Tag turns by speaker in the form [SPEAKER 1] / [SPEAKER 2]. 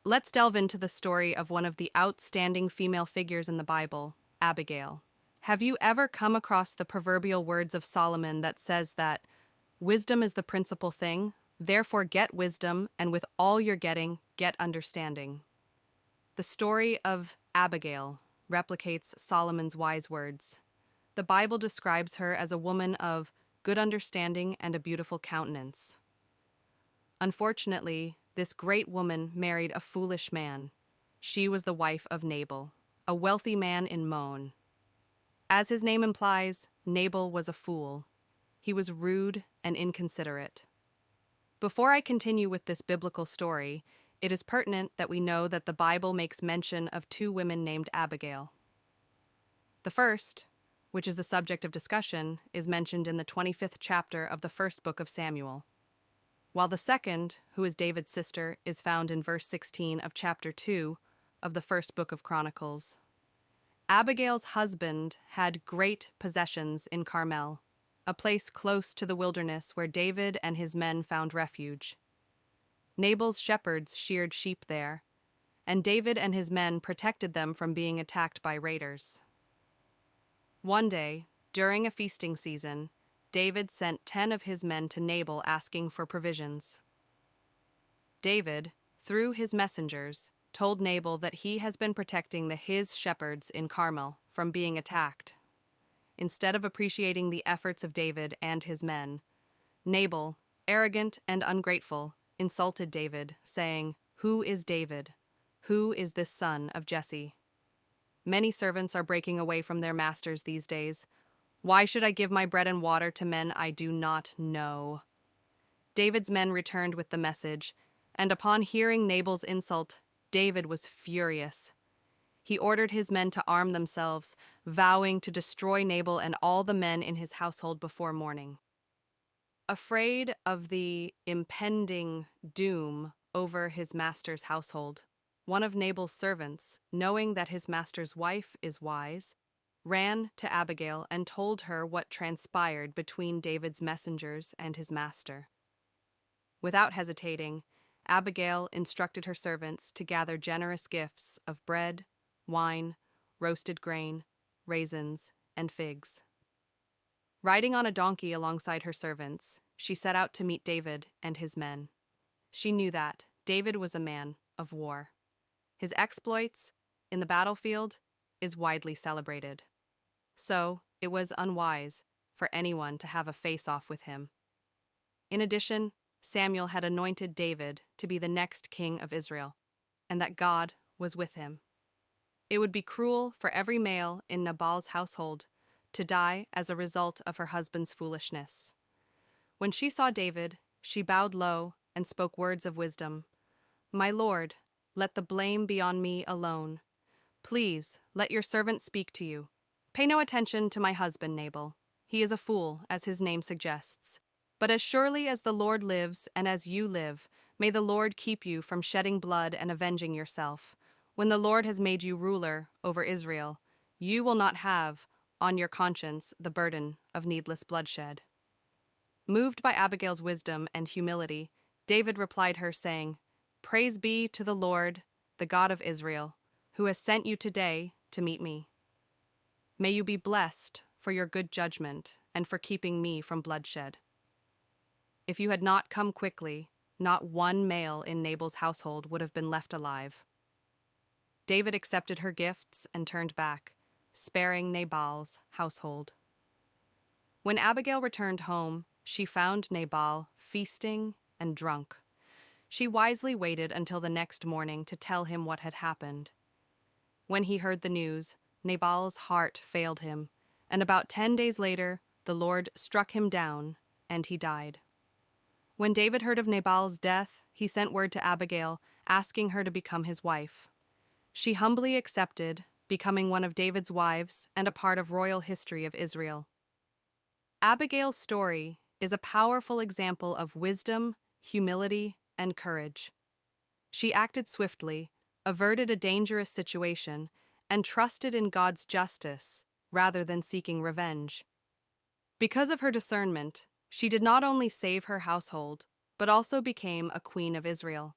[SPEAKER 1] Let's delve into the story of one of the outstanding female figures in the Bible, Abigail. Have you ever come across the proverbial words of Solomon that says that wisdom is the principal thing, therefore get wisdom, and with all you're getting, get understanding? The story of Abigail replicates Solomon's wise words. The Bible describes her as a woman of good understanding and a beautiful countenance. Unfortunately, this great woman married a foolish man. She was the wife of Nabal, a wealthy man in Moan. As his name implies, Nabal was a fool. He was rude and inconsiderate. Before I continue with this biblical story, it is pertinent that we know that the Bible makes mention of two women named Abigail. The first, which is the subject of discussion, is mentioned in the 25th chapter of the first book of Samuel, while the second, who is David's sister, is found in verse 16 of chapter 2 of the first book of Chronicles. Abigail's husband had great possessions in Carmel, a place close to the wilderness where David and his men found refuge. Nabal's shepherds sheared sheep there, and David and his men protected them from being attacked by raiders. One day, during a feasting season, David sent 10 of his men to Nabal asking for provisions. David, through his messengers, told Nabal that he has been protecting his shepherds in Carmel from being attacked. Instead of appreciating the efforts of David and his men, Nabal, arrogant and ungrateful, insulted David, saying, "Who is David? Who is this son of Jesse?" Many servants are breaking away from their masters these days. Why should I give my bread and water to men I do not know? David's men returned with the message, and upon hearing Nabal's insult, David was furious. He ordered his men to arm themselves, vowing to destroy Nabal and all the men in his household before morning. Afraid of the impending doom over his master's household, one of Nabal's servants, knowing that his master's wife is wise, ran to Abigail and told her what transpired between David's messengers and his master. Without hesitating, Abigail instructed her servants to gather generous gifts of bread, wine, roasted grain, raisins, and figs. Riding on a donkey alongside her servants, she set out to meet David and his men. She knew that David was a man of war. His exploits in the battlefield is widely celebrated. So, it was unwise for anyone to have a face-off with him. In addition, Samuel had anointed David to be the next king of Israel, and that God was with him. It would be cruel for every male in Nabal's household to die as a result of her husband's foolishness. When she saw David, she bowed low and spoke words of wisdom. "My lord, let the blame be on me alone. Please, let your servant speak to you. Pay no attention to my husband, Nabal. He is a fool, as his name suggests. But as surely as the Lord lives and as you live, may the Lord keep you from shedding blood and avenging yourself. When the Lord has made you ruler over Israel, you will not have on your conscience the burden of needless bloodshed." Moved by Abigail's wisdom and humility, David replied her, saying, "Praise be to the Lord, the God of Israel, who has sent you today to meet me. May you be blessed for your good judgment and for keeping me from bloodshed. If you had not come quickly, not one male in Nabal's household would have been left alive." David accepted her gifts and turned back, sparing Nabal's household. When Abigail returned home, she found Nabal feasting and drunk. She wisely waited until the next morning to tell him what had happened. When he heard the news, Nabal's heart failed him, and about 10 days later, the Lord struck him down, and he died. When David heard of Nabal's death, he sent word to Abigail, asking her to become his wife. She humbly accepted, becoming one of David's wives and a part of royal history of Israel. Abigail's story is a powerful example of wisdom, humility, and courage. She acted swiftly, averted a dangerous situation, and trusted in God's justice rather than seeking revenge. Because of her discernment, she did not only save her household, but also became a queen of Israel.